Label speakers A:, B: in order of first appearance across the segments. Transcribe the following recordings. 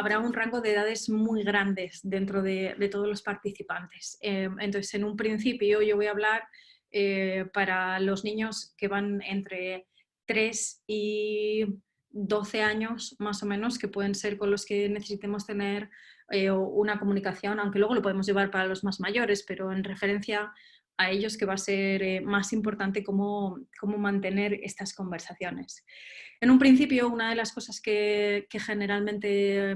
A: habrá un rango de edades muy grandes dentro de todos los participantes. Entonces, en un principio yo voy a hablar para los niños que van entre 3 y 12 años, más o menos, que pueden ser con los que necesitemos tener una comunicación, aunque luego lo podemos llevar para los más mayores, pero en referencia a ellos que va a ser más importante cómo mantener estas conversaciones. En un principio, una de las cosas que generalmente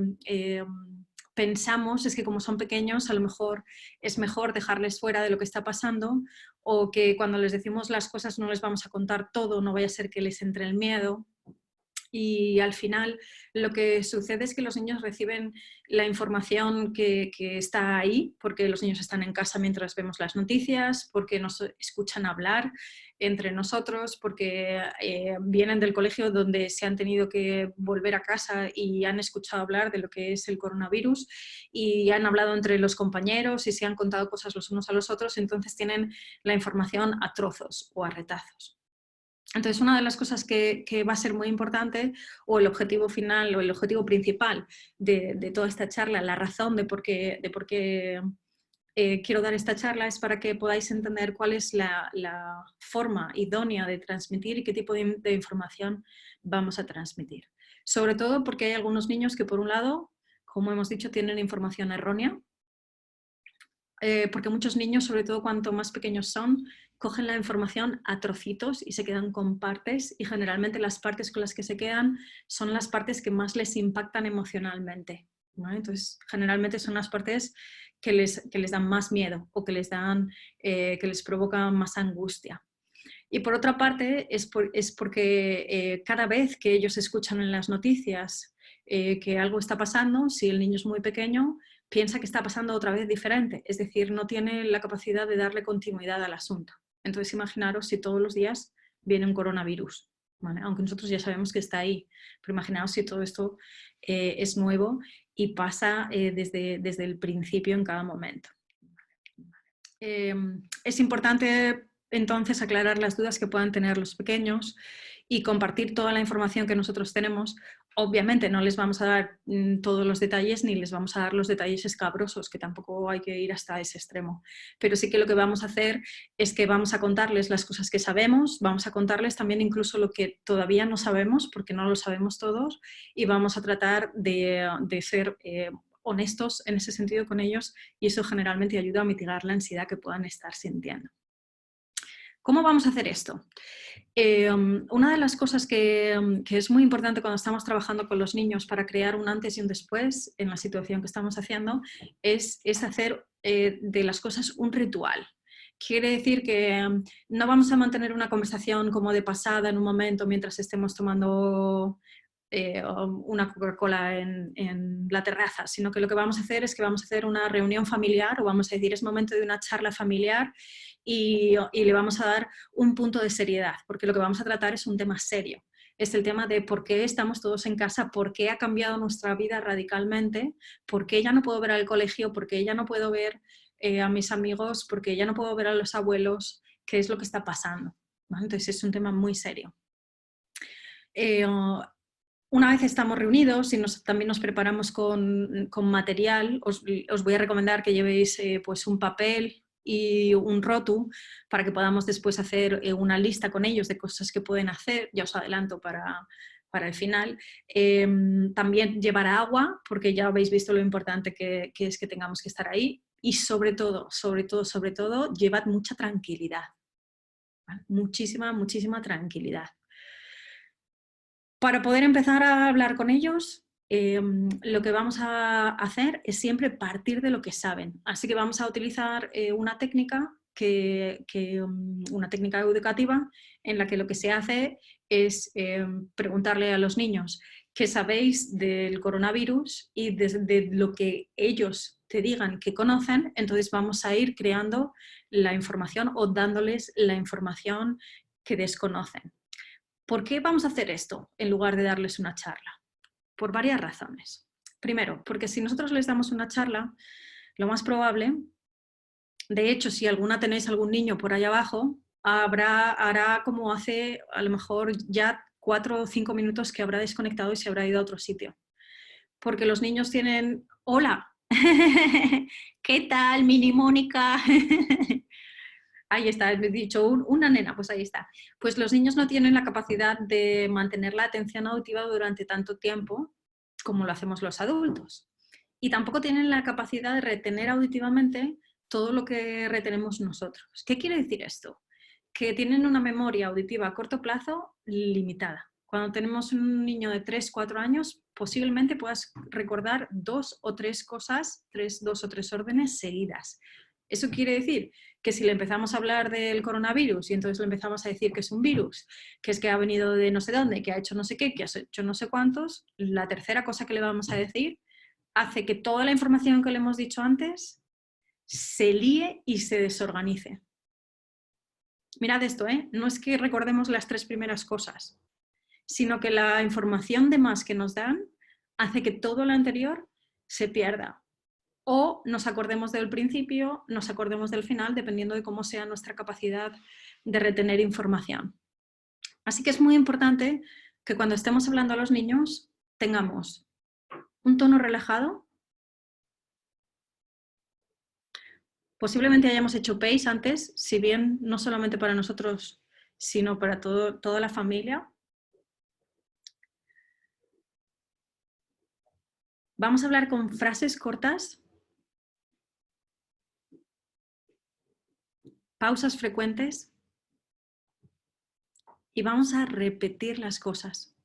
A: pensamos es que como son pequeños, a lo mejor es mejor dejarles fuera de lo que está pasando, o que cuando les decimos las cosas no les vamos a contar todo, no vaya a ser que les entre el miedo. Y al final lo que sucede es que los niños reciben la información que está ahí, porque los niños están en casa mientras vemos las noticias, porque nos escuchan hablar entre nosotros, porque vienen del colegio donde se han tenido que volver a casa y han escuchado hablar de lo que es el coronavirus y han hablado entre los compañeros y se han contado cosas los unos a los otros, entonces tienen la información a trozos o a retazos. Entonces, una de las cosas que va a ser muy importante, o el objetivo final, o el objetivo principal de toda esta charla, la razón de por qué quiero dar esta charla, es para que podáis entender cuál es la forma idónea de transmitir y qué tipo de información vamos a transmitir. Sobre todo porque hay algunos niños que, por un lado, como hemos dicho, tienen información errónea, porque muchos niños, sobre todo cuanto más pequeños son, cogen la información a trocitos y se quedan con partes, y generalmente las partes con las que se quedan son las partes que más les impactan emocionalmente, ¿vale? Entonces, generalmente son las partes que les dan más miedo o que les provocan más angustia. Y por otra parte, es porque cada vez que ellos escuchan en las noticias que algo está pasando, si el niño es muy pequeño, piensa que está pasando otra vez diferente, es decir, no tiene la capacidad de darle continuidad al asunto. Entonces, imaginaros si todos los días viene un coronavirus, ¿vale? Aunque nosotros ya sabemos que está ahí, pero imaginaos si todo esto es nuevo y pasa desde el principio en cada momento. Es importante entonces aclarar las dudas que puedan tener los pequeños y compartir toda la información que nosotros tenemos. Obviamente no les vamos a dar todos los detalles ni les vamos a dar los detalles escabrosos, que tampoco hay que ir hasta ese extremo. Pero sí que lo que vamos a hacer es que vamos a contarles las cosas que sabemos, vamos a contarles también incluso lo que todavía no sabemos, porque no lo sabemos todos, y vamos a tratar de ser honestos en ese sentido con ellos, y eso generalmente ayuda a mitigar la ansiedad que puedan estar sintiendo. ¿Cómo vamos a hacer esto? Una de las cosas que es muy importante cuando estamos trabajando con los niños para crear un antes y un después en la situación que estamos haciendo es hacer de las cosas un ritual. Quiere decir que no vamos a mantener una conversación como de pasada en un momento mientras estemos tomando una Coca-Cola en la terraza, sino que lo que vamos a hacer es que vamos a hacer una reunión familiar, o vamos a decir es momento de una charla familiar, y le vamos a dar un punto de seriedad, porque lo que vamos a tratar es un tema serio. Es el tema de por qué estamos todos en casa, por qué ha cambiado nuestra vida radicalmente, por qué ya no puedo ver al colegio, por qué ya no puedo ver a mis amigos, por qué ya no puedo ver a los abuelos, qué es lo que está pasando, ¿vale? Entonces es un tema muy serio. Una vez estamos reunidos y también nos preparamos con material, os voy a recomendar que llevéis pues un papel y un rotu para que podamos después hacer una lista con ellos de cosas que pueden hacer. Ya os adelanto para el final. También llevar agua, porque ya habéis visto lo importante que es que tengamos que estar ahí. Y sobre todo, llevad mucha tranquilidad, ¿vale? Muchísima tranquilidad. Para poder empezar a hablar con ellos, lo que vamos a hacer es siempre partir de lo que saben. Así que vamos a utilizar una técnica una técnica educativa en la que lo que se hace es preguntarle a los niños qué sabéis del coronavirus, y de lo que ellos te digan que conocen, entonces vamos a ir creando la información o dándoles la información que desconocen. ¿Por qué vamos a hacer esto en lugar de darles una charla? Por varias razones. Primero, porque si nosotros les damos una charla, lo más probable, de hecho, si tenéis algún niño por ahí abajo, hará como hace a lo mejor ya 4 o 5 minutos que habrá desconectado y se habrá ido a otro sitio. porque los niños tienen, hola, ¿qué tal, mini Mónica? Ahí está, he dicho una nena, pues ahí está. Pues los niños no tienen la capacidad de mantener la atención auditiva durante tanto tiempo como lo hacemos los adultos. Y tampoco tienen la capacidad de retener auditivamente todo lo que retenemos nosotros. ¿Qué quiere decir esto? Que tienen una memoria auditiva a corto plazo limitada. Cuando tenemos un niño de 3, 4 años, posiblemente puedas recordar 2 o 3 cosas, 2 o 3 órdenes seguidas. Eso quiere decir que si le empezamos a hablar del coronavirus y entonces le empezamos a decir que es un virus, que es que ha venido de no sé dónde, que ha hecho no sé qué, que ha hecho no sé cuántos, la tercera cosa que le vamos a decir hace que toda la información que le hemos dicho antes se líe y se desorganice. Mirad esto, no es que recordemos las 3 primeras cosas, sino que la información de más que nos dan hace que todo lo anterior se pierda. O nos acordemos del principio, nos acordemos del final, dependiendo de cómo sea nuestra capacidad de retener información. Así que es muy importante que cuando estemos hablando a los niños tengamos un tono relajado. Posiblemente hayamos hecho pace antes, si bien no solamente para nosotros, sino para toda la familia. Vamos a hablar con frases cortas, pausas frecuentes y vamos a repetir las cosas.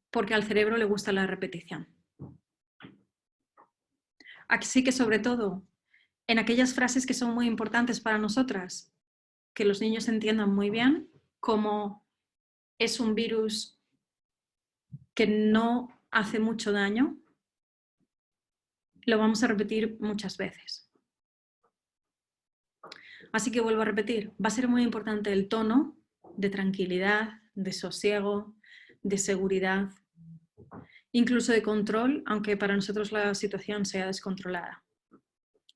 A: Porque al cerebro le gusta la repetición. Así que sobre todo, en aquellas frases que son muy importantes para nosotras, que los niños entiendan muy bien, como es un virus que no hace mucho daño, lo vamos a repetir muchas veces. Así que vuelvo a repetir, va a ser muy importante el tono de tranquilidad, de sosiego, de seguridad, incluso de control, aunque para nosotros la situación sea descontrolada.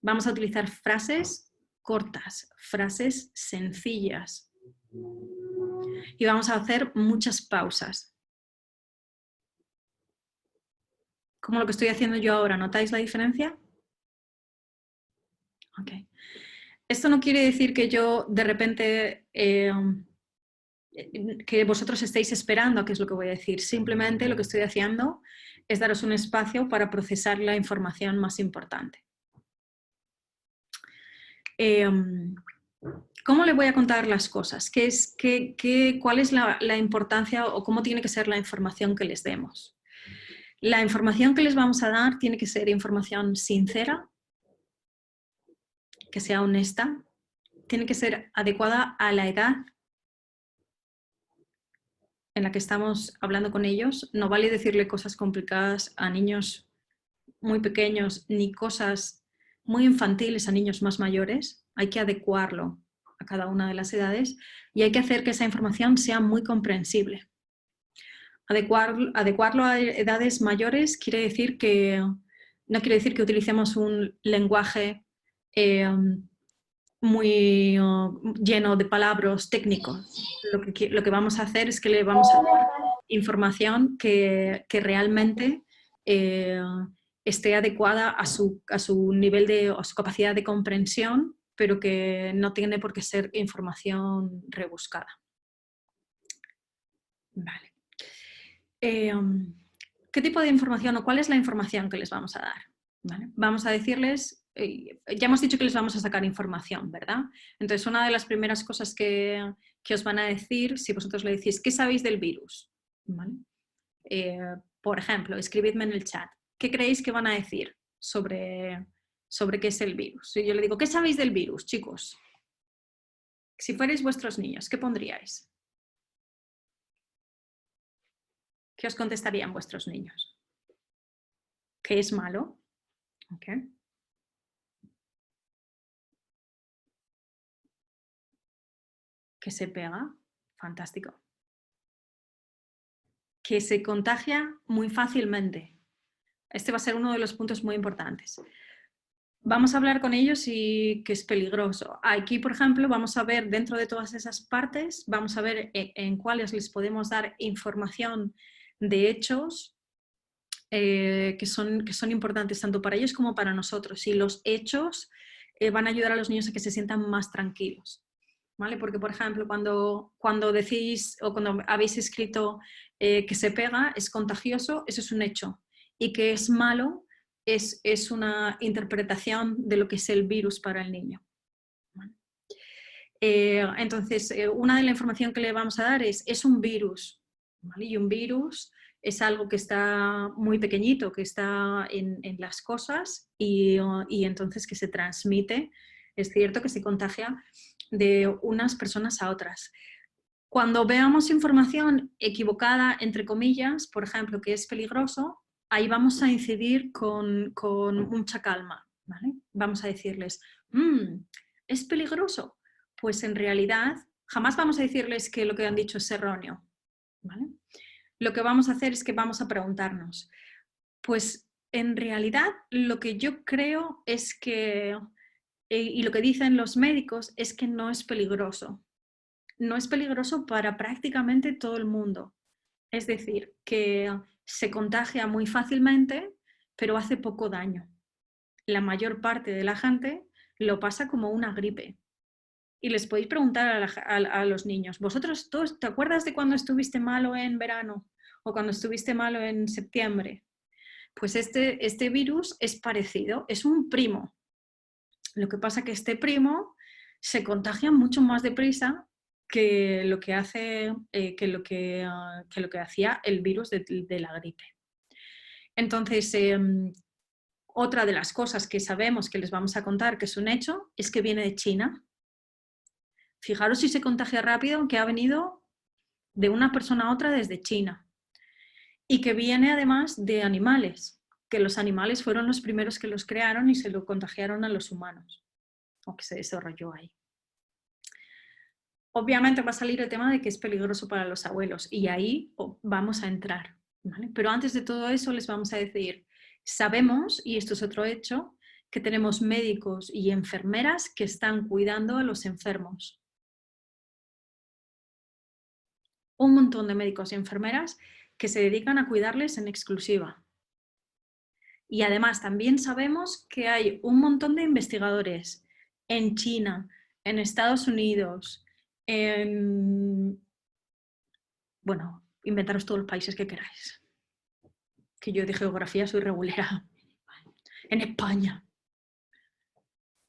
A: Vamos a utilizar frases cortas, frases sencillas y vamos a hacer muchas pausas. Como lo que estoy haciendo yo ahora, ¿notáis la diferencia? Okay. Esto no quiere decir que yo de repente que vosotros estéis esperando a qué es lo que voy a decir. Simplemente lo que estoy haciendo es daros un espacio para procesar la información más importante. ¿Cómo le voy a contar las cosas? ¿Cuál es la importancia o cómo tiene que ser la información que les demos? La información que les vamos a dar tiene que ser información sincera, que sea honesta, tiene que ser adecuada a la edad en la que estamos hablando con ellos. No vale decirle cosas complicadas a niños muy pequeños ni cosas muy infantiles a niños más mayores. Hay que adecuarlo a cada una de las edades y hay que hacer que esa información sea muy comprensible. Adecuarlo a edades mayores quiere decir que no quiere decir que utilicemos un lenguaje muy lleno de palabras técnicos. Lo que vamos a hacer es que le vamos a dar información que realmente esté adecuada a su nivel a su capacidad de comprensión, pero que no tiene por qué ser información rebuscada. Vale. ¿Qué tipo de información o cuál es la información que les vamos a dar? ¿Vale? Vamos a decirles, ya hemos dicho que les vamos a sacar información, ¿verdad? Entonces, una de las primeras cosas que os van a decir, si vosotros le decís, ¿qué sabéis del virus? ¿Vale? Por ejemplo, escribidme en el chat, ¿qué creéis que van a decir sobre qué es el virus? Si yo le digo, ¿qué sabéis del virus, chicos? Si fuerais vuestros niños, ¿qué pondríais? ¿Qué os contestarían vuestros niños? ¿Que es malo? Okay. Que se pega, fantástico. Que se contagia muy fácilmente. Este va a ser uno de los puntos muy importantes. Vamos a hablar con ellos y que es peligroso. Aquí, por ejemplo, vamos a ver dentro de todas esas partes, vamos a ver en cuáles les podemos dar información de hechos que son importantes tanto para ellos como para nosotros. Y los hechos van a ayudar a los niños a que se sientan más tranquilos. ¿Vale? Porque, por ejemplo, cuando decís o cuando habéis escrito que se pega, es contagioso, eso es un hecho. Y que es malo, es una interpretación de lo que es el virus para el niño. ¿Vale? Entonces, una de la información que le vamos a dar es un virus. ¿Vale? Y un virus es algo que está muy pequeñito, que está en las cosas y entonces que se transmite, es cierto que se contagia de unas personas a otras. Cuando veamos información equivocada, entre comillas, por ejemplo, que es peligroso, ahí vamos a incidir con mucha calma. ¿Vale? Vamos a decirles, ¿es peligroso? Pues en realidad jamás vamos a decirles que lo que han dicho es erróneo. ¿Vale? Lo que vamos a hacer es que vamos a preguntarnos, pues en realidad lo que yo creo es que, y lo que dicen los médicos es que no es peligroso. No es peligroso para prácticamente todo el mundo. Es decir, que se contagia muy fácilmente, pero hace poco daño. La mayor parte de la gente lo pasa como una gripe. Y les podéis preguntar a los niños, ¿vosotros todos te acuerdas de cuando estuviste malo en verano o cuando estuviste malo en septiembre? Pues este virus es parecido, es un primo. Lo que pasa es que este primo se contagia mucho más deprisa que lo que hacía el virus de la gripe. Entonces, otra de las cosas que sabemos que les vamos a contar, que es un hecho, es que viene de China. Fijaros si se contagia rápido, que ha venido de una persona a otra desde China. Y que viene además de animales, que los animales fueron los primeros que los crearon y se lo contagiaron a los humanos, o que se desarrolló ahí. Obviamente va a salir el tema de que es peligroso para los abuelos y ahí vamos a entrar. ¿Vale? Pero antes de todo eso les vamos a decir, sabemos, y esto es otro hecho, que tenemos médicos y enfermeras que están cuidando a los enfermos. Un montón de médicos y enfermeras que se dedican a cuidarles en exclusiva. Y además también sabemos que hay un montón de investigadores en China, en Estados Unidos, bueno, inventaros todos los países que queráis. Que yo de geografía soy regulera. En España.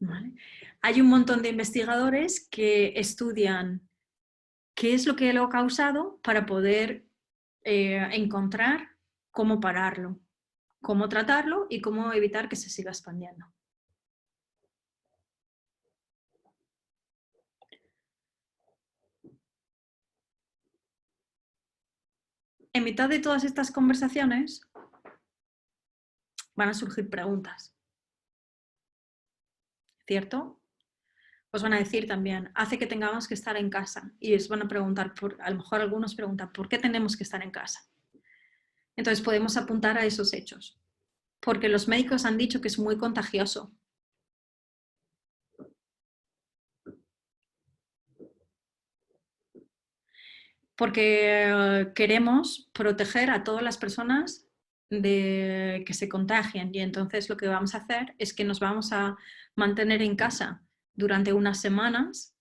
A: ¿Vale? Hay un montón de investigadores que estudian qué es lo que lo ha causado para poder encontrar cómo pararlo, cómo tratarlo y cómo evitar que se siga expandiendo. En mitad de todas estas conversaciones van a surgir preguntas, ¿cierto? Os van a decir también, hace que tengamos que estar en casa y os van a preguntar, a lo mejor algunos preguntan, ¿por qué tenemos que estar en casa? Entonces podemos apuntar a esos hechos, porque los médicos han dicho que es muy contagioso. Porque queremos proteger a todas las personas de que se contagien y entonces lo que vamos a hacer es que nos vamos a mantener en casa durante unas semanas.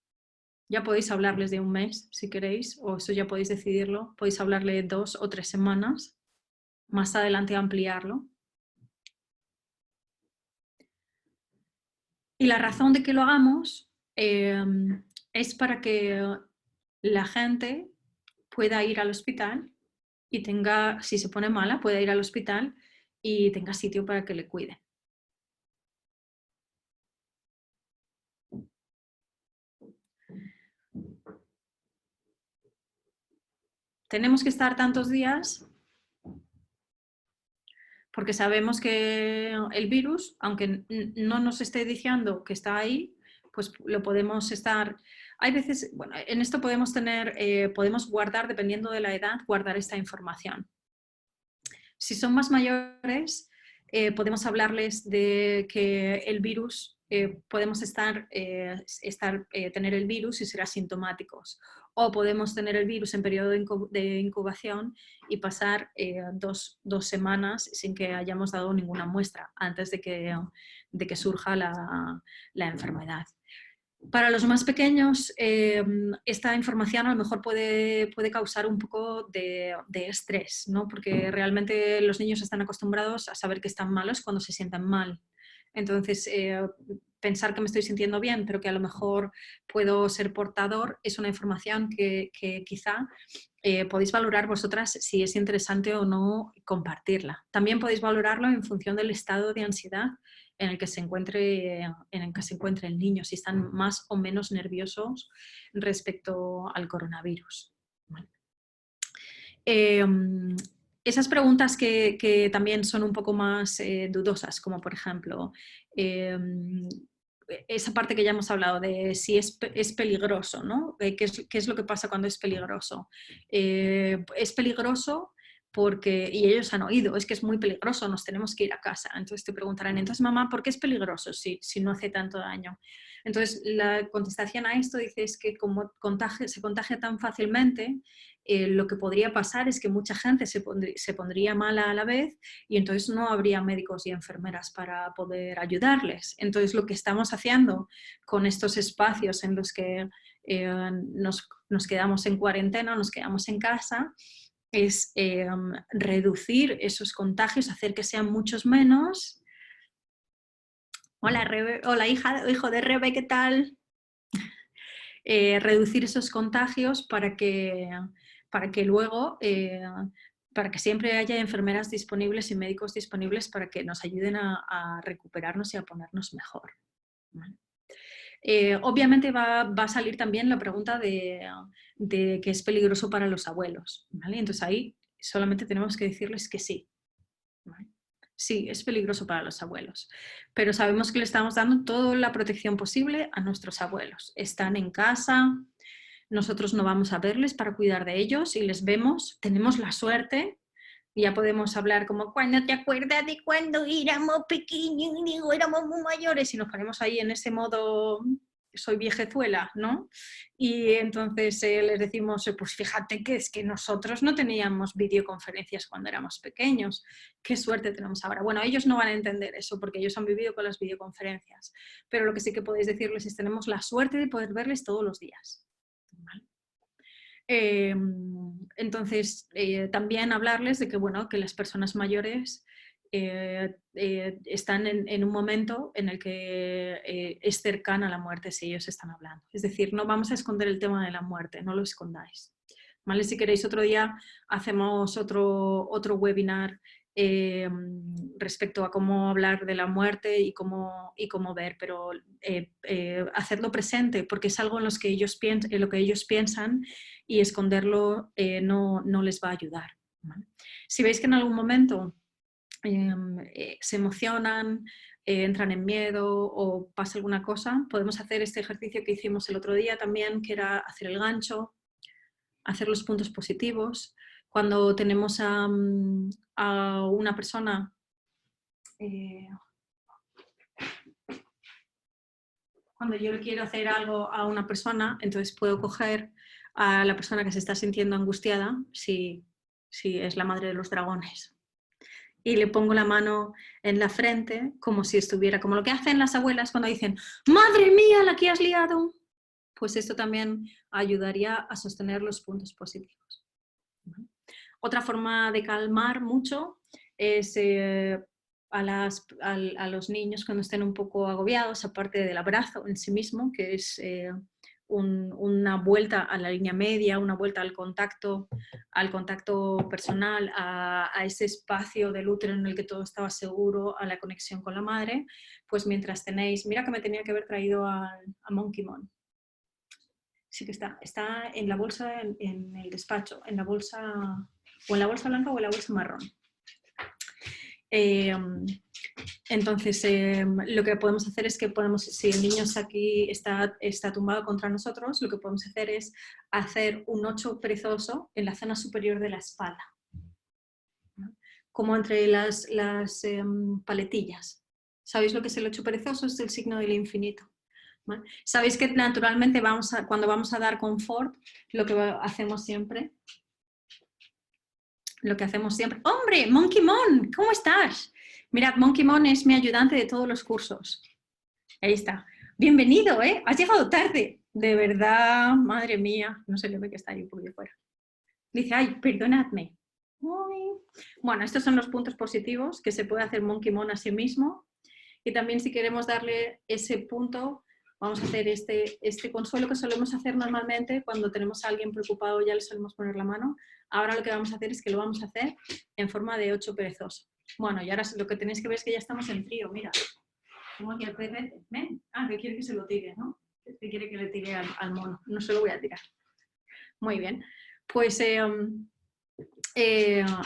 A: Ya podéis hablarles de un mes si queréis, o eso ya podéis decidirlo. Podéis hablarle 2 o 3 semanas, más adelante ampliarlo. Y la razón de que lo hagamos es para que la gente pueda ir al hospital y tenga, si se pone mala, pueda ir al hospital y tenga sitio para que le cuide. Tenemos que estar tantos días porque sabemos que el virus, aunque no nos esté diciendo que está ahí, pues lo podemos estar... Hay veces, bueno, en esto podemos tener, podemos guardar, dependiendo de la edad, guardar esta información. Si son más mayores, podemos hablarles de que el virus, podemos tener el virus y ser asintomáticos, o podemos tener el virus en periodo de incubación y pasar 2 semanas sin que hayamos dado ninguna muestra antes de que surja la enfermedad. Para los más pequeños, esta información a lo mejor puede causar un poco de estrés, ¿no? Porque realmente los niños están acostumbrados a saber que están malos cuando se sientan mal. Entonces, pensar que me estoy sintiendo bien, pero que a lo mejor puedo ser portador, es una información que quizá podéis valorar vosotras si es interesante o no compartirla. También podéis valorarlo en función del estado de ansiedad en el que se encuentre el niño, si están más o menos nerviosos respecto al coronavirus. Bueno. Esas preguntas que también son un poco más dudosas, como por ejemplo, esa parte que ya hemos hablado de si es peligroso, ¿no? ¿Qué es lo que pasa cuando es peligroso? Es peligroso porque, y ellos han oído, es que es muy peligroso, nos tenemos que ir a casa. Entonces te preguntarán, entonces mamá, ¿por qué es peligroso si no hace tanto daño? Entonces la contestación a esto dice es que como se contagia tan fácilmente, lo que podría pasar es que mucha gente se pondría mala a la vez y entonces no habría médicos y enfermeras para poder ayudarles. Entonces lo que estamos haciendo con estos espacios en los que nos quedamos en cuarentena, nos quedamos en casa, es reducir esos contagios, hacer que sean muchos menos. Hola, hola hijo de Rebe, ¿qué tal? Reducir esos contagios para que luego, para que siempre haya enfermeras disponibles y médicos disponibles para que nos ayuden a recuperarnos y a ponernos mejor. ¿Vale? Obviamente va a salir también la pregunta de que es peligroso para los abuelos, ¿vale? Entonces ahí solamente tenemos que decirles que sí, ¿vale? Sí, es peligroso para los abuelos, pero sabemos que le estamos dando toda la protección posible a nuestros abuelos. Están en casa, nosotros no vamos a verles para cuidar de ellos y les vemos, tenemos la suerte. Y ya podemos hablar como, cuando te acuerdas de cuando éramos pequeños, digo, éramos muy mayores, y nos ponemos ahí en ese modo, soy viejezuela, ¿no? Y entonces les decimos, pues fíjate que es que nosotros no teníamos videoconferencias cuando éramos pequeños, qué suerte tenemos ahora. Bueno, ellos no van a entender eso porque ellos han vivido con las videoconferencias, pero lo que sí que podéis decirles es tenemos la suerte de poder verles todos los días. ¿Vale? Entonces, también hablarles de que, bueno, que las personas mayores están en un momento en el que es cercana a la muerte si ellos están hablando. Es decir, no vamos a esconder el tema de la muerte, no lo escondáis. ¿Vale? Si queréis otro día hacemos otro webinar respecto a cómo hablar de la muerte y cómo ver, pero hacerlo presente porque es algo en lo que ellos piensan y esconderlo no les va a ayudar. ¿Vale? Si veis que en algún momento se emocionan, entran en miedo o pasa alguna cosa, podemos hacer este ejercicio que hicimos el otro día también, que era hacer el gancho, hacer los puntos positivos. Cuando tenemos a una persona cuando yo le quiero hacer algo a una persona, entonces puedo coger a la persona que se está sintiendo angustiada, si es la madre de los dragones, y le pongo la mano en la frente como si estuviera, como lo que hacen las abuelas cuando dicen ¡madre mía, la que has liado! Pues esto también ayudaría a sostener los puntos positivos. ¿Vale? Otra forma de calmar mucho es a los niños cuando estén un poco agobiados, aparte del abrazo en sí mismo, que es una vuelta a la línea media, una vuelta al contacto personal, a ese espacio del útero en el que todo estaba seguro, a la conexión con la madre, pues mientras tenéis, mira que me tenía que haber traído a Monkeymon. Sí que está en la bolsa, en el despacho, en la bolsa, o en la bolsa blanca o en la bolsa marrón. Entonces, lo que podemos hacer es que si el niño está tumbado contra nosotros, lo que podemos hacer es hacer un 8 perezoso en la zona superior de la espalda. ¿No? como entre las paletillas. ¿Sabéis lo que es el 8 perezoso? Es el signo del infinito. ¿Vale? Sabéis que naturalmente cuando vamos a dar confort, lo que hacemos siempre... ¡Hombre! Monkeymon, ¿cómo estás? Mirad, Monkeymon es mi ayudante de todos los cursos. Ahí está. Bienvenido, ¿eh? Has llegado tarde. De verdad, madre mía. No se le ve que está ahí un poquito fuera. Dice, ay, perdonadme. Uy. Bueno, estos son los puntos positivos que se puede hacer Monkeymon a sí mismo. Y también si queremos darle ese punto, vamos a hacer este consuelo que solemos hacer normalmente cuando tenemos a alguien preocupado, ya le solemos poner la mano. Ahora lo que vamos a hacer es que lo vamos a hacer en forma de 8 perezoso. Bueno, y ahora lo que tenéis que ver es que ya estamos en frío, mira. Tengo aquí al perrete. ¿Ven? Ah, que quiere que se lo tire, ¿no? Que quiere que le tire al mono. No se lo voy a tirar. Muy bien. Pues esto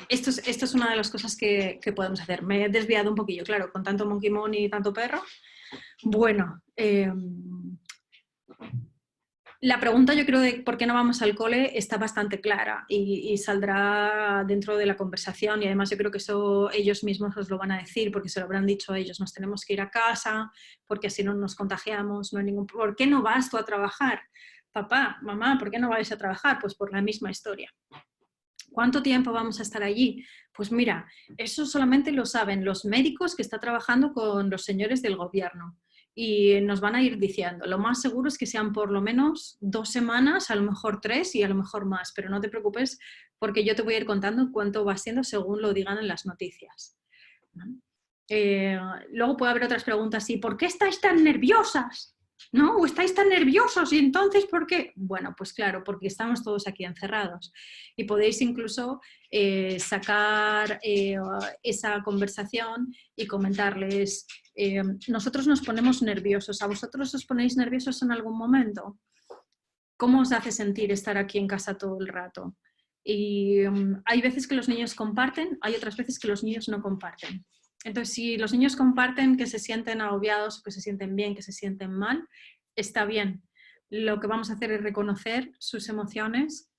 A: es una de las cosas que podemos hacer. Me he desviado un poquillo, claro, con tanto Monkeymon y tanto perro. Bueno, la pregunta yo creo de por qué no vamos al cole está bastante clara y saldrá dentro de la conversación y además yo creo que eso ellos mismos os lo van a decir porque se lo habrán dicho a ellos, nos tenemos que ir a casa porque así no nos contagiamos, no hay ningún... ¿Por qué no vas tú a trabajar? Papá, mamá, ¿por qué no vais a trabajar? Pues por la misma historia. ¿Cuánto tiempo vamos a estar allí? Pues mira, eso solamente lo saben los médicos que están trabajando con los señores del gobierno. Y nos van a ir diciendo, lo más seguro es que sean por lo menos 2 semanas, a lo mejor 3 y a lo mejor más, pero no te preocupes porque yo te voy a ir contando cuánto va siendo según lo digan en las noticias. Luego puede haber otras preguntas, ¿y por qué estáis tan nerviosas? ¿No? ¿O estáis tan nerviosos? ¿Y entonces por qué? Bueno, pues claro, porque estamos todos aquí encerrados. Y podéis incluso sacar esa conversación y comentarles, nosotros nos ponemos nerviosos, ¿a vosotros os ponéis nerviosos en algún momento? ¿Cómo os hace sentir estar aquí en casa todo el rato? Y hay veces que los niños comparten, hay otras veces que los niños no comparten. Entonces, si los niños comparten que se sienten agobiados, que se sienten bien, que se sienten mal, está bien. Lo que vamos a hacer es reconocer sus emociones,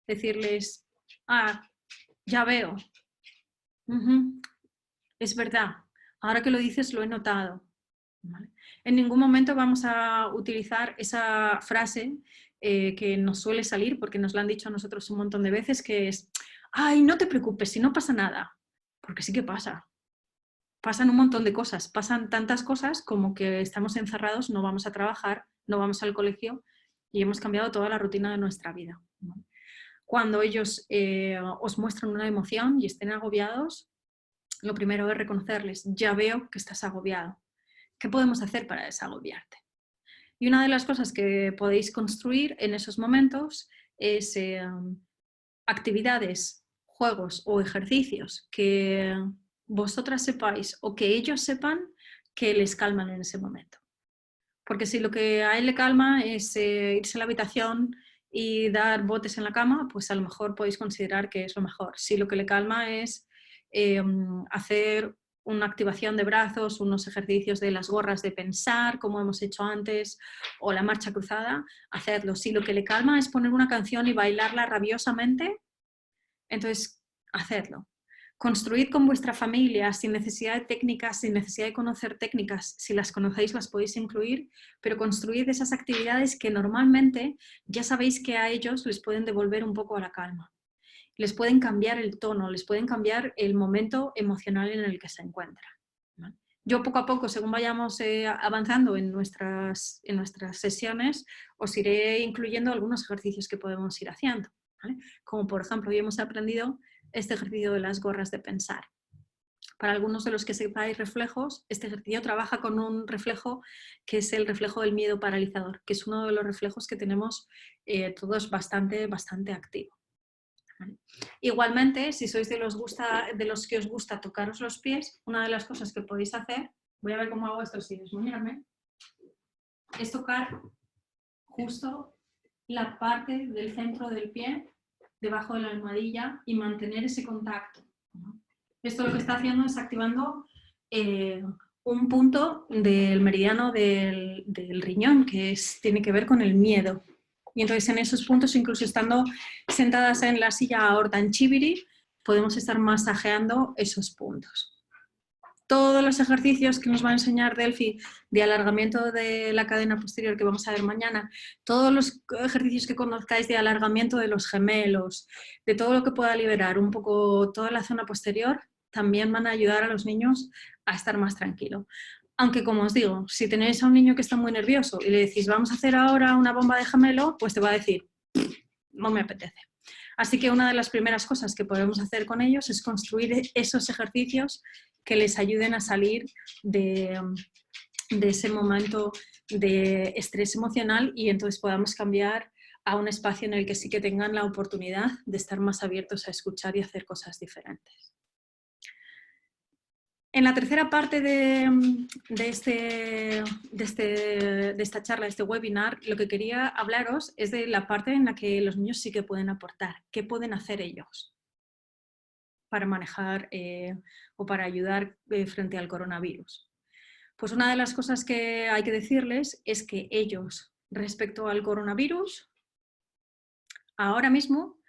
A: decirles, ah, ya veo, es verdad, ahora que lo dices lo he notado. ¿Vale? En ningún momento vamos a utilizar esa frase que nos suele salir, porque nos la han dicho a nosotros un montón de veces, que es, ay, no te preocupes, si no pasa nada, porque sí que pasa. Pasan un montón de cosas, pasan tantas cosas como que estamos encerrados, no vamos a trabajar, no vamos al colegio y hemos cambiado toda la rutina de nuestra vida. Cuando ellos os muestran una emoción y estén agobiados, lo primero es reconocerles, ya veo que estás agobiado. ¿Qué podemos hacer para desagobiarte? Y una de las cosas que podéis construir en esos momentos es actividades, juegos o ejercicios que vosotras sepáis o que ellos sepan que les calman en ese momento. Porque si lo que a él le calma es irse a la habitación y dar botes en la cama, pues a lo mejor podéis considerar que es lo mejor. Si lo que le calma es hacer una activación de brazos, unos ejercicios de las gorras de pensar, como hemos hecho antes, o la marcha cruzada, hacedlo. Si lo que le calma es poner una canción y bailarla rabiosamente, entonces hacedlo. Construid con vuestra familia sin necesidad de técnicas, sin necesidad de conocer técnicas. Si las conocéis las podéis incluir, pero construid esas actividades que normalmente ya sabéis que a ellos les pueden devolver un poco a la calma. Les pueden cambiar el tono, les pueden cambiar el momento emocional en el que se encuentran. ¿Vale? Yo poco a poco, según vayamos avanzando en nuestras sesiones, os iré incluyendo algunos ejercicios que podemos ir haciendo. ¿Vale? Como por ejemplo, hoy hemos aprendido este ejercicio de las gorras de pensar. Para algunos de los que sepáis reflejos, este ejercicio trabaja con un reflejo que es el reflejo del miedo paralizador, que es uno de los reflejos que tenemos todos bastante activo. ¿Vale? Igualmente, si sois de los que os gusta tocaros los pies, una de las cosas que podéis hacer, voy a ver cómo hago esto sin esmuñarme, es tocar justo la parte del centro del pie debajo de la almohadilla y mantener ese contacto. Esto lo que está haciendo es activando un punto del meridiano del riñón que tiene que ver con el miedo. Y entonces en esos puntos, incluso estando sentadas en la silla Aorta en Chiviri, podemos estar masajeando esos puntos. Todos los ejercicios que nos va a enseñar Delphi de alargamiento de la cadena posterior que vamos a ver mañana, todos los ejercicios que conozcáis de alargamiento de los gemelos, de todo lo que pueda liberar un poco toda la zona posterior, también van a ayudar a los niños a estar más tranquilos. Aunque, como os digo, si tenéis a un niño que está muy nervioso y le decís vamos a hacer ahora una bomba de gemelo, pues te va a decir no me apetece. Así que una de las primeras cosas que podemos hacer con ellos es construir esos ejercicios que les ayuden a salir de ese momento de estrés emocional y entonces podamos cambiar a un espacio en el que sí que tengan la oportunidad de estar más abiertos a escuchar y hacer cosas diferentes. En la tercera parte de esta charla, de este webinar, lo que quería hablaros es de la parte en la que los niños sí que pueden aportar. ¿Qué pueden hacer ellos para manejar o para ayudar frente al coronavirus? Pues una de las cosas que hay que decirles es que ellos, respecto al coronavirus, ahora mismo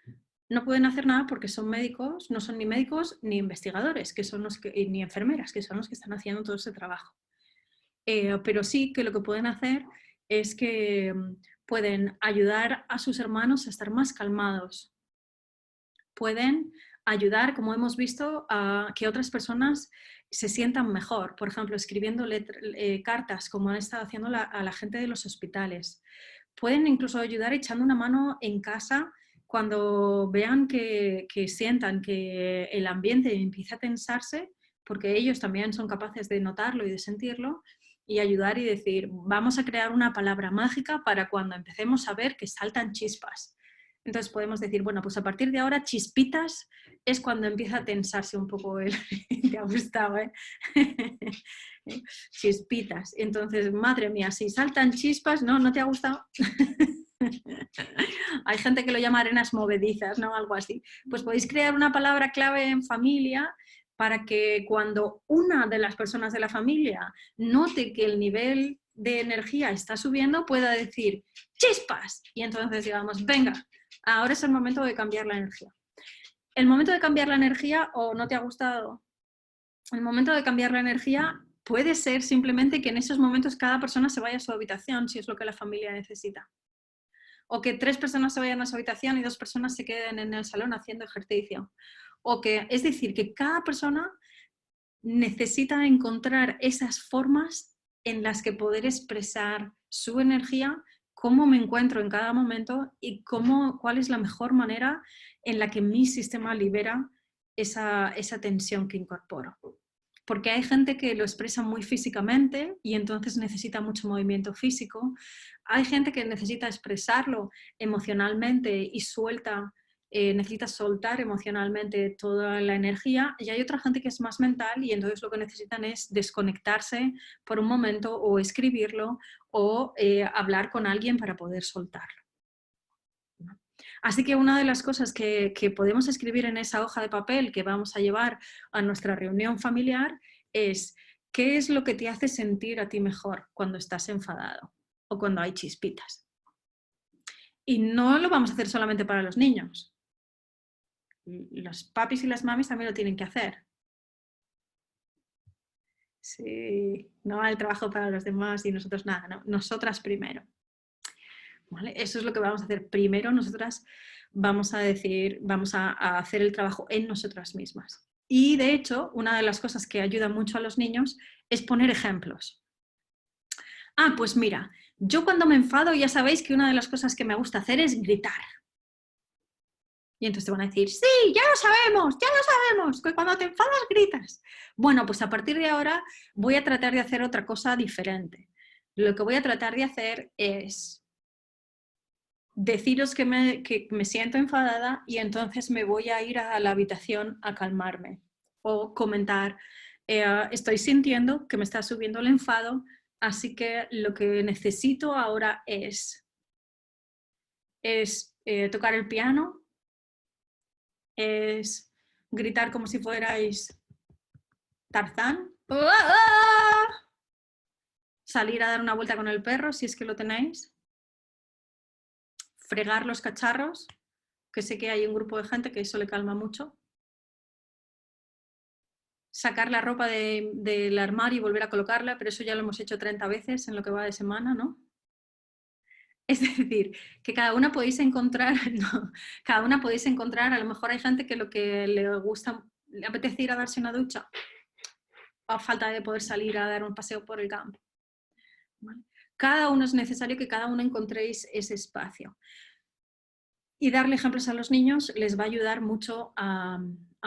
A: no pueden hacer nada porque son médicos, no son ni médicos ni investigadores, que son los que, ni enfermeras, que son los que están haciendo todo ese trabajo. Pero sí que lo que pueden hacer es que pueden ayudar a sus hermanos a estar más calmados. Pueden ayudar, como hemos visto, a que otras personas se sientan mejor. Por ejemplo, escribiendo cartas, como han estado haciendo a la gente de los hospitales. Pueden incluso ayudar echando una mano en casa cuando vean que sientan que el ambiente empieza a tensarse, porque ellos también son capaces de notarlo y de sentirlo, y ayudar y decir, vamos a crear una palabra mágica para cuando empecemos a ver que saltan chispas. Entonces podemos decir, bueno, pues a partir de ahora chispitas es cuando empieza a tensarse un poco el... Te ha gustado, ¿eh? Chispitas. Entonces, madre mía, si saltan chispas, ¿no? ¿No te ha gustado? Hay gente que lo llama arenas movedizas, ¿no? Algo así. Pues podéis crear una palabra clave en familia para que cuando una de las personas de la familia note que el nivel de energía está subiendo, pueda decir chispas. Y entonces digamos, venga, ahora es el momento de cambiar la energía. El momento de cambiar la energía, ¿o no te ha gustado? El momento de cambiar la energía puede ser simplemente que en esos momentos cada persona se vaya a su habitación, si es lo que la familia necesita. O que 3 personas se vayan a su habitación y 2 personas se queden en el salón haciendo ejercicio. O que, es decir, que cada persona necesita encontrar esas formas en las que poder expresar su energía, cómo me encuentro en cada momento y cuál es la mejor manera en la que mi sistema libera esa tensión que incorporo. Porque hay gente que lo expresa muy físicamente y entonces necesita mucho movimiento físico. Hay gente que necesita expresarlo emocionalmente y necesita soltar emocionalmente toda la energía, y hay otra gente que es más mental y entonces lo que necesitan es desconectarse por un momento o escribirlo o hablar con alguien para poder soltarlo. Así que una de las cosas que podemos escribir en esa hoja de papel que vamos a llevar a nuestra reunión familiar es ¿qué es lo que te hace sentir a ti mejor cuando estás enfadado o cuando hay chispitas? Y no lo vamos a hacer solamente para los niños. Los papis y las mamis también lo tienen que hacer. Sí, no el trabajo para los demás y nosotros nada, no, nosotras primero. ¿Vale? Eso es lo que vamos a hacer primero. Nosotras vamos a hacer el trabajo en nosotras mismas. Y de hecho, una de las cosas que ayuda mucho a los niños es poner ejemplos. Ah, pues mira, yo cuando me enfado ya sabéis que una de las cosas que me gusta hacer es gritar. Y entonces te van a decir, sí, ya lo sabemos, que cuando te enfadas gritas. Bueno, pues a partir de ahora voy a tratar de hacer otra cosa diferente. Lo que voy a tratar de hacer es deciros que me siento enfadada y entonces me voy a ir a la habitación a calmarme. O comentar, estoy sintiendo que me está subiendo el enfado, así que lo que necesito ahora es tocar el piano, es gritar como si fuerais Tarzán, salir a dar una vuelta con el perro si es que lo tenéis, fregar los cacharros, que sé que hay un grupo de gente que eso le calma mucho, sacar la ropa del armario y volver a colocarla, pero eso ya lo hemos hecho 30 veces en lo que va de semana, ¿no? Es decir, que cada una podéis encontrar, no, cada una podéis encontrar, a lo mejor hay gente que lo que le gusta, le apetece ir a darse una ducha, a falta de poder salir a dar un paseo por el campo. ¿Vale? Cada uno es necesario que cada uno encontréis ese espacio. Y darle ejemplos a los niños les va a ayudar mucho a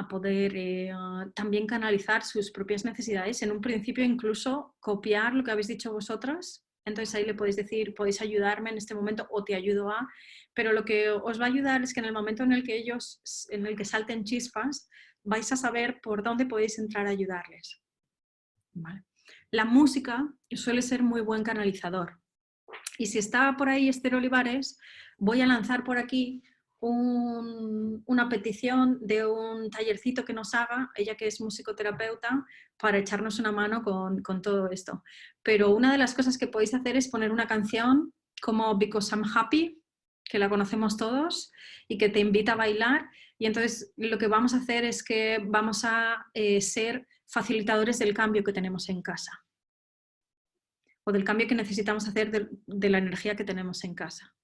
A: poder también canalizar sus propias necesidades. En un principio incluso copiar lo que habéis dicho vosotras. Entonces ahí le podéis decir, podéis ayudarme en este momento o te ayudo a... Pero lo que os va a ayudar es que en el momento en el que salten chispas, vais a saber por dónde podéis entrar a ayudarles. ¿Vale? La música suele ser muy buen canalizador. Y si está por ahí Esther Olivares, voy a lanzar por aquí una petición de un tallercito que nos haga, ella que es musicoterapeuta, para echarnos una mano con todo esto. Pero una de las cosas que podéis hacer es poner una canción como Because I'm Happy, que la conocemos todos y que te invita a bailar. Y entonces lo que vamos a hacer es que vamos a ser facilitadores del cambio que tenemos en casa, o del cambio que necesitamos hacer de la energía que tenemos en casa.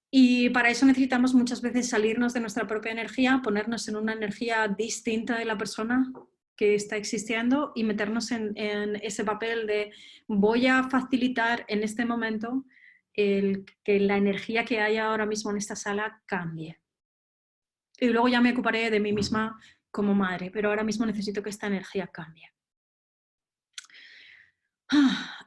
A: Y para eso necesitamos muchas veces salirnos de nuestra propia energía, ponernos en una energía distinta de la persona que está existiendo y meternos en ese papel de voy a facilitar en este momento que la energía que hay ahora mismo en esta sala cambie. Y luego ya me ocuparé de mí misma como madre, pero ahora mismo necesito que esta energía cambie.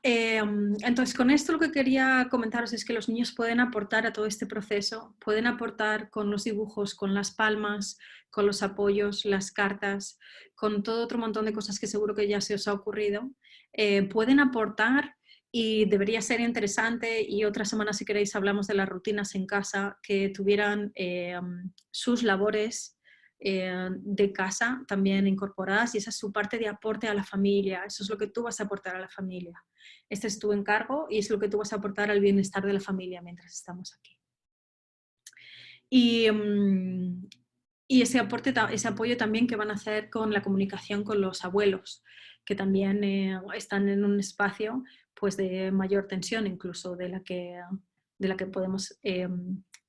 A: Entonces, con esto lo que quería comentaros es que los niños pueden aportar a todo este proceso, pueden aportar con los dibujos, con las palmas, con los apoyos, las cartas, con todo otro montón de cosas que seguro que ya se os ha ocurrido. Pueden aportar y debería ser interesante, y otra semana si queréis hablamos de las rutinas en casa, que tuvieran sus labores de casa también incorporadas, y esa es su parte de aporte a la familia. Eso es lo que tú vas a aportar a la familia. Este es tu encargo y es lo que tú vas a aportar al bienestar de la familia mientras estamos aquí. Y ese apoyo también que van a hacer con la comunicación con los abuelos, que también están en un espacio pues, de mayor tensión incluso de la que podemos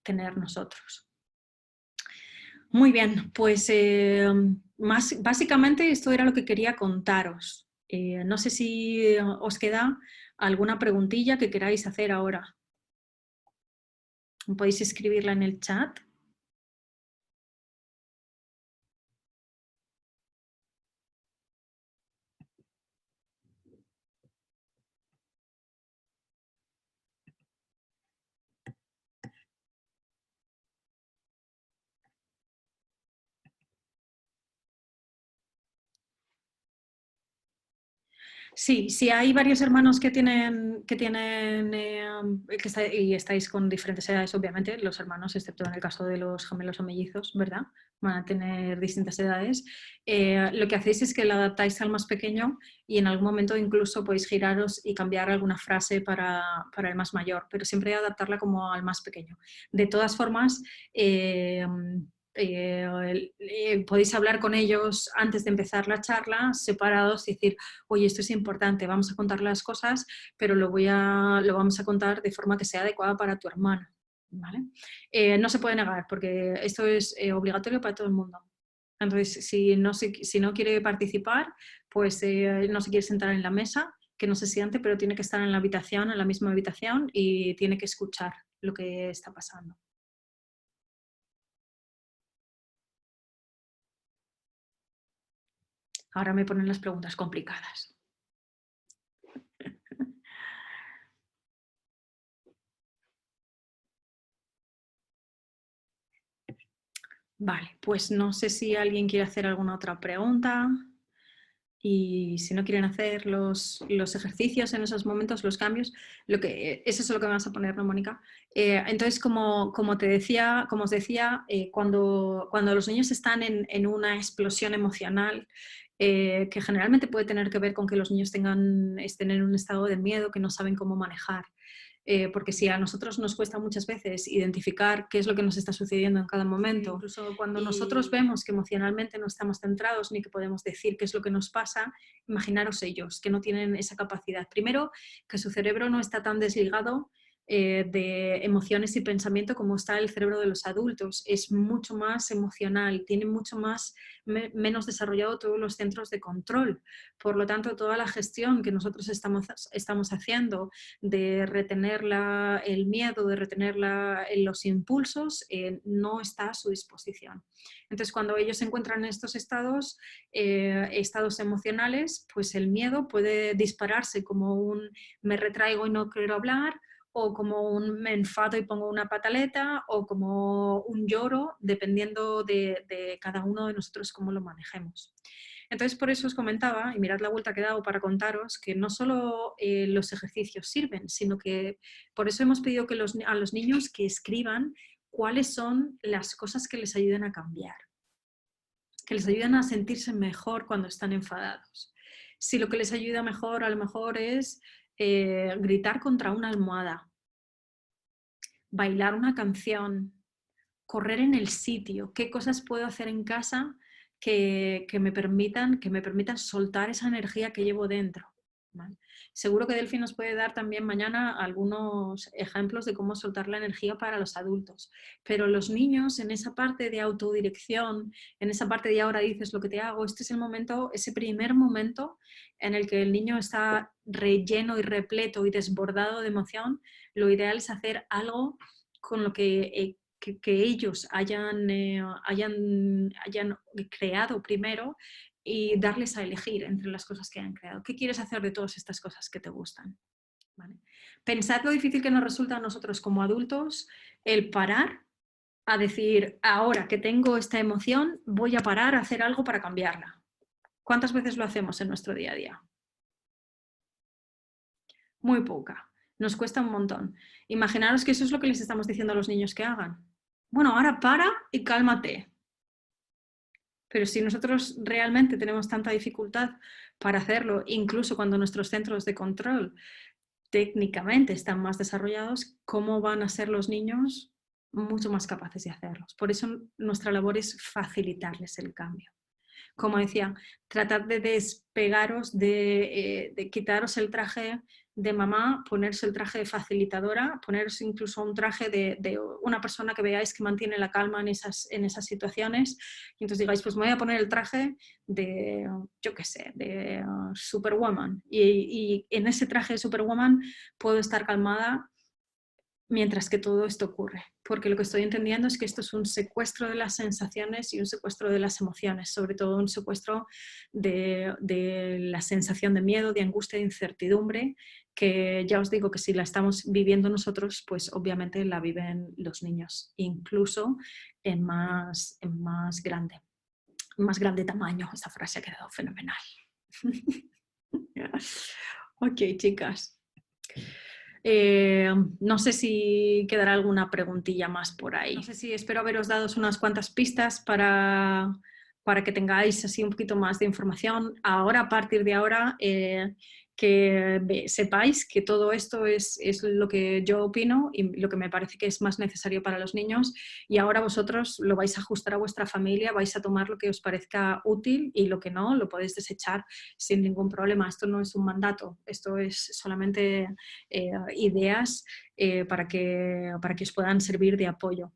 A: tener nosotros. Muy bien, pues básicamente esto era lo que quería contaros. No sé si os queda alguna preguntilla que queráis hacer ahora. Podéis escribirla en el chat. Sí, si hay varios hermanos y estáis con diferentes edades, obviamente, los hermanos, excepto en el caso de los gemelos o mellizos, ¿verdad? Van a tener distintas edades. Lo que hacéis es que lo adaptáis al más pequeño y en algún momento incluso podéis giraros y cambiar alguna frase para el más mayor, pero siempre adaptarla como al más pequeño. De todas formas, podéis hablar con ellos antes de empezar la charla, separados, y decir, oye, esto es importante, vamos a contar las cosas, pero lo vamos a contar de forma que sea adecuada para tu hermano. ¿Vale? No se puede negar, porque esto es obligatorio para todo el mundo. Entonces, si no quiere participar, pues no se quiere sentar en la mesa, que no se siente, pero tiene que estar en la habitación, en la misma habitación, y tiene que escuchar lo que está pasando. Ahora me ponen las preguntas complicadas. Vale, pues no sé si alguien quiere hacer alguna otra pregunta, y si no quieren hacer los ejercicios en esos momentos, los cambios, eso es lo que me vas a poner, ¿no, Mónica? Entonces, como os decía, cuando los niños están en una explosión emocional, que generalmente puede tener que ver con que los niños estén en un estado de miedo que no saben cómo manejar, porque si a nosotros nos cuesta muchas veces identificar qué es lo que nos está sucediendo en cada momento, incluso cuando nosotros vemos que emocionalmente no estamos centrados ni que podemos decir qué es lo que nos pasa, imaginaros ellos, que no tienen esa capacidad. Primero, que su cerebro no está tan desligado de emociones y pensamiento como está el cerebro de los adultos. Es mucho más emocional, tiene mucho menos desarrollado todos los centros de control. Por lo tanto, toda la gestión que nosotros estamos haciendo de retener el miedo, de retener los impulsos, no está a su disposición. Entonces, cuando ellos se encuentran en estos estados emocionales, pues el miedo puede dispararse como un me retraigo y no quiero hablar, o como un me enfado y pongo una pataleta, o como un lloro, dependiendo de cada uno de nosotros cómo lo manejemos. Entonces, por eso os comentaba, y mirad la vuelta que he dado para contaros, que no solo los ejercicios sirven, sino que por eso hemos pedido que a los niños que escriban cuáles son las cosas que les ayudan a cambiar, que les ayudan a sentirse mejor cuando están enfadados. Si lo que les ayuda mejor, a lo mejor es gritar contra una almohada, bailar una canción, correr en el sitio, qué cosas puedo hacer en casa que me permitan soltar esa energía que llevo dentro. ¿Vale? Seguro que Delphi nos puede dar también mañana algunos ejemplos de cómo soltar la energía para los adultos, pero los niños en esa parte de autodirección, en esa parte de ahora dices lo que te hago, este es el momento, ese primer momento en el que el niño está relleno y repleto y desbordado de emoción. Lo ideal es hacer algo con lo que ellos hayan creado primero y darles a elegir entre las cosas que han creado. ¿Qué quieres hacer de todas estas cosas que te gustan? ¿Vale? Pensad lo difícil que nos resulta a nosotros como adultos el parar a decir, ahora que tengo esta emoción, voy a parar a hacer algo para cambiarla. ¿Cuántas veces lo hacemos en nuestro día a día? Muy poca. Nos cuesta un montón. Imaginaros que eso es lo que les estamos diciendo a los niños que hagan. Bueno, ahora para y cálmate. Pero si nosotros realmente tenemos tanta dificultad para hacerlo, incluso cuando nuestros centros de control técnicamente están más desarrollados, ¿cómo van a ser los niños mucho más capaces de hacerlos? Por eso nuestra labor es facilitarles el cambio. Como decía, tratar de despegaros, de quitaros el traje de mamá, ponerse el traje de facilitadora, poneros incluso un traje de una persona que veáis que mantiene la calma en esas situaciones, y entonces digáis, pues me voy a poner el traje de, yo qué sé, de Superwoman, y en ese traje de Superwoman puedo estar calmada mientras que todo esto ocurre, porque lo que estoy entendiendo es que esto es un secuestro de las sensaciones y un secuestro de las emociones, sobre todo un secuestro de la sensación de miedo, de angustia, de incertidumbre, que ya os digo que si la estamos viviendo nosotros, pues obviamente la viven los niños, incluso en más grande tamaño. Esta frase ha quedado fenomenal. Ok, chicas. No sé si quedará alguna preguntilla más por ahí. No sé si espero haberos dado unas cuantas pistas para que tengáis así un poquito más de información. Ahora, a partir de ahora, que sepáis que todo esto es lo que yo opino y lo que me parece que es más necesario para los niños, y ahora vosotros lo vais a ajustar a vuestra familia, vais a tomar lo que os parezca útil y lo que no, lo podéis desechar sin ningún problema. Esto no es un mandato, esto es solamente ideas para que os puedan servir de apoyo.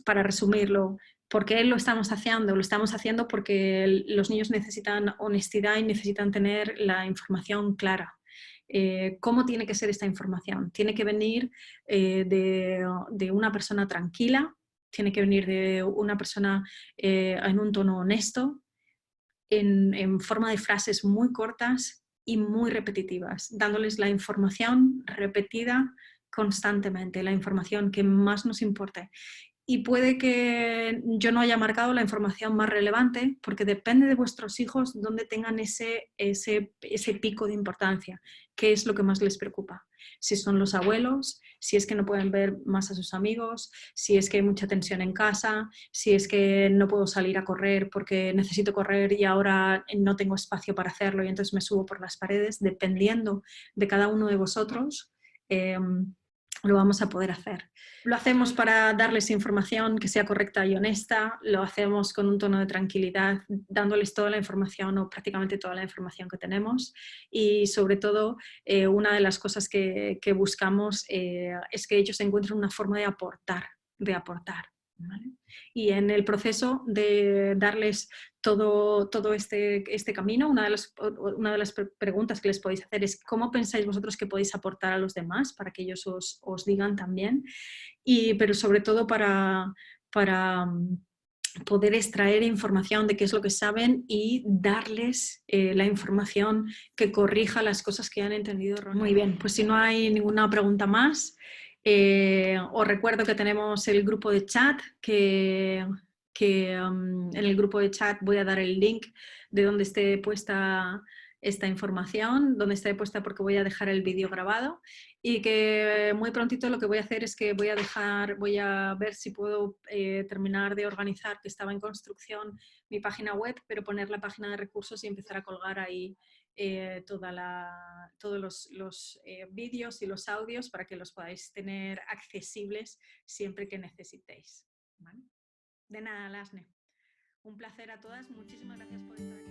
A: Para resumirlo, ¿por qué lo estamos haciendo? Lo estamos haciendo porque los niños necesitan honestidad y necesitan tener la información clara. ¿Cómo tiene que ser esta información? Tiene que venir de una persona tranquila, tiene que venir de una persona en un tono honesto, en forma de frases muy cortas y muy repetitivas, dándoles la información repetida constantemente, la información que más nos importe. Y puede que yo no haya marcado la información más relevante, porque depende de vuestros hijos dónde tengan ese pico de importancia, qué es lo que más les preocupa. Si son los abuelos, si es que no pueden ver más a sus amigos, si es que hay mucha tensión en casa, si es que no puedo salir a correr porque necesito correr y ahora no tengo espacio para hacerlo y entonces me subo por las paredes, dependiendo de cada uno de vosotros. lo vamos a poder hacer. Lo hacemos para darles información que sea correcta y honesta, lo hacemos con un tono de tranquilidad, dándoles toda la información o prácticamente toda la información que tenemos y sobre todo una de las cosas que buscamos es que ellos encuentren una forma de aportar, ¿vale? Y en el proceso de darles todo este camino, una de las preguntas que les podéis hacer es ¿cómo pensáis vosotros que podéis aportar a los demás para que ellos os digan también? Pero sobre todo para poder extraer información de qué es lo que saben y darles la información que corrija las cosas que han entendido erróneamente. Muy bien, pues si no hay ninguna pregunta más, os recuerdo que tenemos el grupo de chat en el grupo de chat voy a dar el link de donde esté puesta esta información, donde esté puesta porque voy a dejar el vídeo grabado y que muy prontito lo que voy a hacer es que voy a ver si puedo terminar de organizar, que estaba en construcción, mi página web, pero poner la página de recursos y empezar a colgar ahí todos los vídeos y los audios para que los podáis tener accesibles siempre que necesitéis. ¿Vale? De nada, Lasne. Un placer a todas. Muchísimas gracias por estar aquí.